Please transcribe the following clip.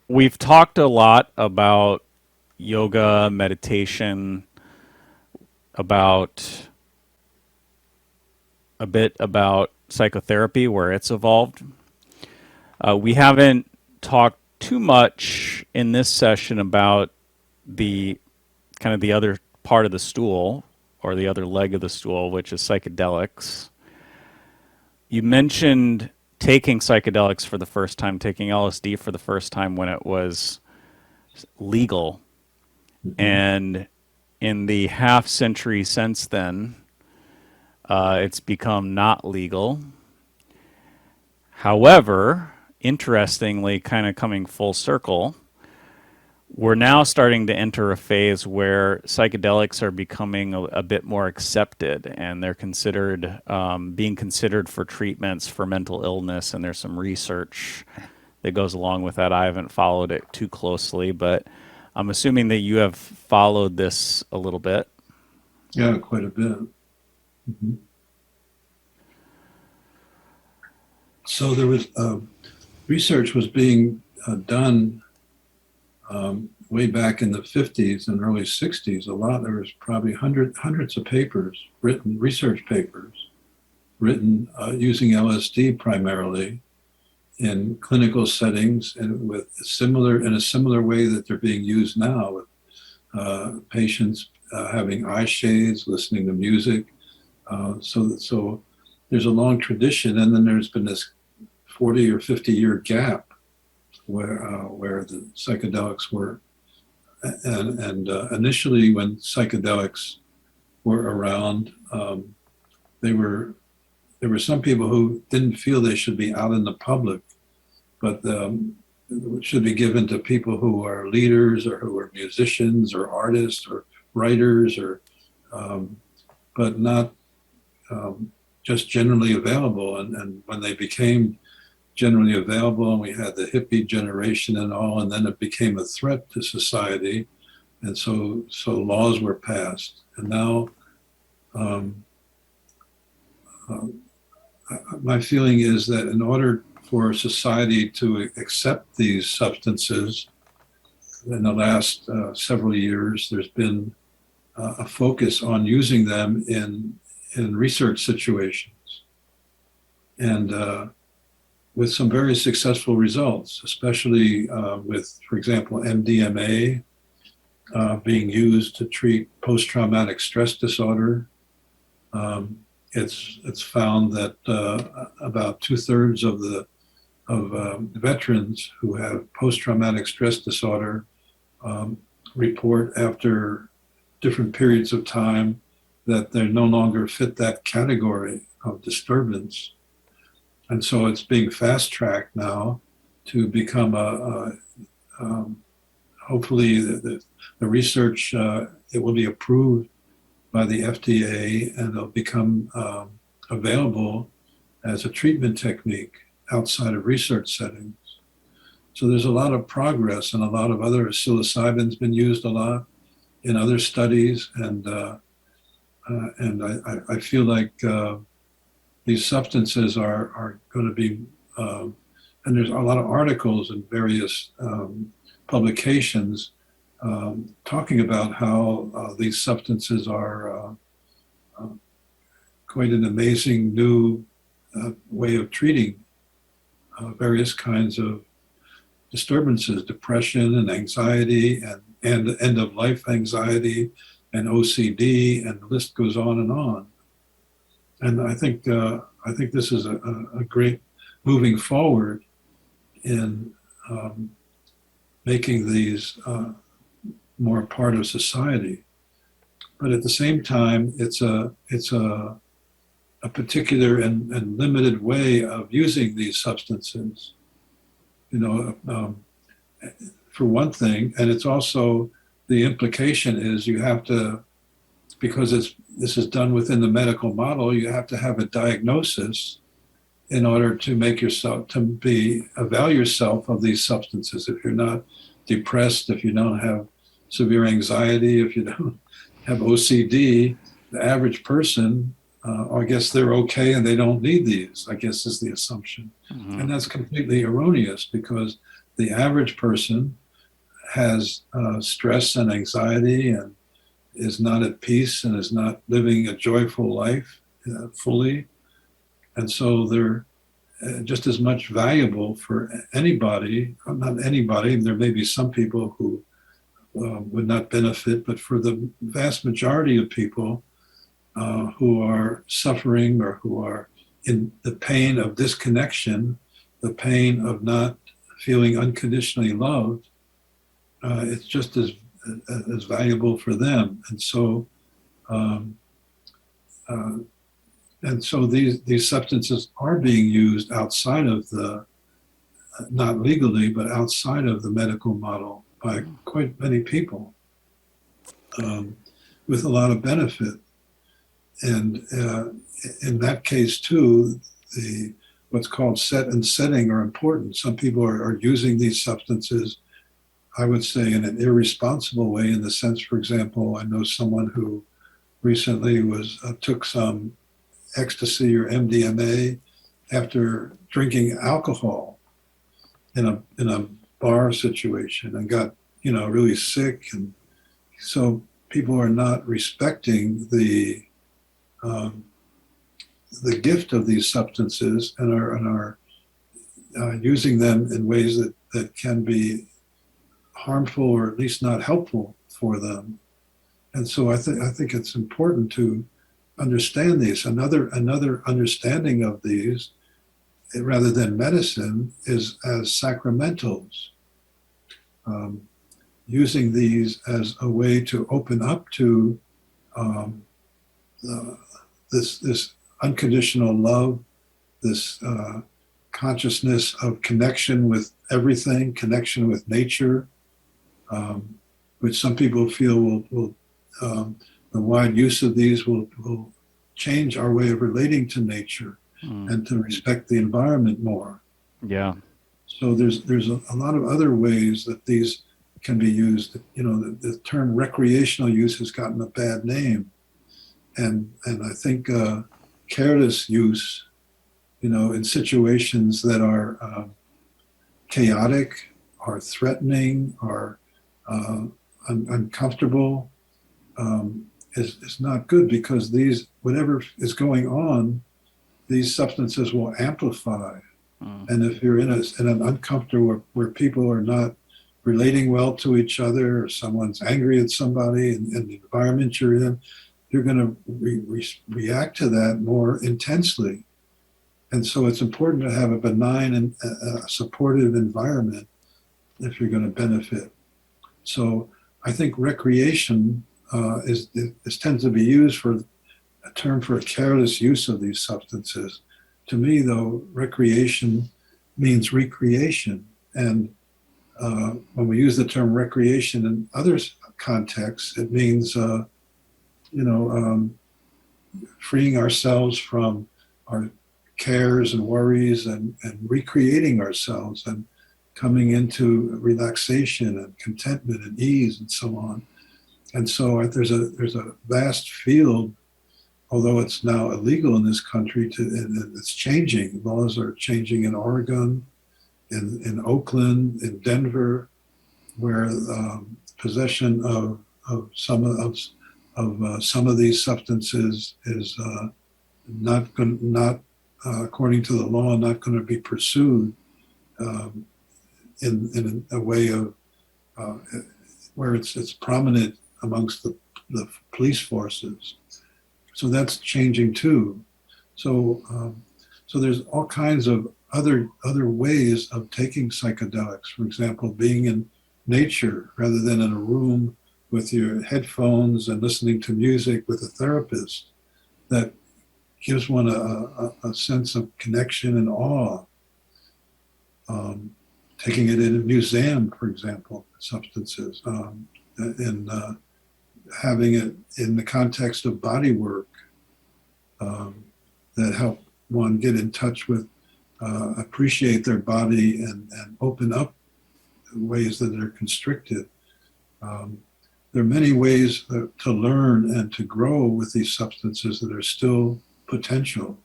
we've talked a lot about yoga, meditation, about a bit about psychotherapy, where it's evolved. We haven't talked too much in this session about the kind of the other part of the stool or the other leg of the stool, which is psychedelics. You mentioned taking psychedelics for the first time, taking LSD for the first time when it was legal. Mhm. And in the half century since then, it's become not legal. However, interestingly, kind of coming full circle, we're now starting to enter a phase where psychedelics are becoming a bit more accepted, and they're considered being considered for treatments for mental illness. And there's some research that goes along with that. I haven't followed it too closely, but I'm assuming that you have followed this a little bit. Yeah, quite a bit. Mhm. So there was research was being done way back in the 50s and early 60s. A lot. There was probably hundreds of papers written, research papers written using LSD primarily in clinical settings and with similar in a similar way that they're being used now with patients having eye shades, listening to music. So there's a long tradition, and then there's been this 40 or 50-year gap where the psychedelics were, and initially when psychedelics were around, they were there were some people who didn't feel they should be out in the public, but it should be given to people who are leaders or who are musicians or artists or writers or um, but not just generally available. And when they became generally available, and we had the hippie generation and all, and then it became a threat to society, and so laws were passed. And now, um, uh, my feeling is that in order for society to accept these substances, in the last several years, there's been a focus on using them in research situations, and with some very successful results, especially with, for example, MDMA being used to treat post-traumatic stress disorder. It's found that about two-thirds of the of veterans who have post-traumatic stress disorder um, report after different periods of time that they no longer fit that category of disturbance. And so it's being fast tracked now to become hopefully the research, it will be approved by the FDA and it'll become available as a treatment technique outside of research settings. So there's a lot of progress, and a lot of other psilocybin's been used a lot in other studies, and I feel like these substances are going to be, and there's a lot of articles in various publications talking about how these substances are uh, quite an amazing new way of treating various kinds of disturbances, depression and anxiety and end of life anxiety and OCD, and the list goes on and on. And I think this is a great moving forward in um, making these more part of society. But at the same time, it's a particular and limited way of using these substances. You know, for one thing, and it's also the implication is you have to, because this is done within the medical model, you have to have a diagnosis in order to make yourself to be avail yourself of these substances. If you're not depressed, if you don't have severe anxiety, if you don't have OCD, the average person, I guess they're okay and they don't need these, I guess is the assumption. Mm-hmm. And that's completely erroneous because the average person has stress and anxiety and is not at peace and is not living a joyful life fully. And so they're just as much valuable for anybody, not anybody, there may be some people who would not benefit, but for the vast majority of people who are suffering or who are in the pain of disconnection, the pain of not feeling unconditionally loved, it's just as valuable for them. And so, um, uh, these substances are being used outside of the, not legally, but outside of the medical model by quite many people with a lot of benefit. And in that case, too, the what's called set and setting are important. Some people are using these substances, I would say, in an irresponsible way, in the sense, for example, I know someone who recently took some ecstasy or MDMA after drinking alcohol in a bar situation and got really sick. And so people are not respecting the gift of these substances and are using them in ways that can be harmful or at least not helpful for them. And so I think it's important to understand these. Another understanding of these, rather than medicine, is as sacramentals. Using these as a way to open up to this unconditional love, this consciousness of connection with everything, connection with nature, which some people feel will the wide use of these will change our way of relating to nature and to respect the environment more. Yeah. So there's a lot of other ways that these can be used. The term recreational use has gotten a bad name, and I think careless use, in situations that are chaotic, or threatening, or uncomfortable, is not good, because whatever is going on, these substances will amplify. And if you're in an uncomfortable where people are not relating well to each other, or someone's angry at somebody in the environment you're in, you're going to react to that more intensely. And so it's important to have a benign and supportive environment if you're going to benefit. So I think recreation tends to be used for a term for a careless use of these substances. To me, though, recreation means recreation. And when we use the term recreation in other contexts, it means, freeing ourselves from our cares and worries and recreating ourselves and coming into relaxation and contentment and ease and so on. And so there's a vast field, although it's now illegal in this country, and it's changing. Laws are changing in Oregon, in Oakland, in Denver, where possession of some of these substances is not according to the law, not going to be pursued in a way of where it's prominent amongst the police forces. So that's changing too. So there's all kinds of other ways of taking psychedelics. For example, being in nature rather than in a room with your headphones and listening to music with a therapist, that gives one a sense of connection and awe. Taking it in a museum, for example, substances, and having it in the context of body work that help one get in touch with, appreciate their body and open up ways that are constricted. There are many ways to learn and to grow with these substances that are still potential.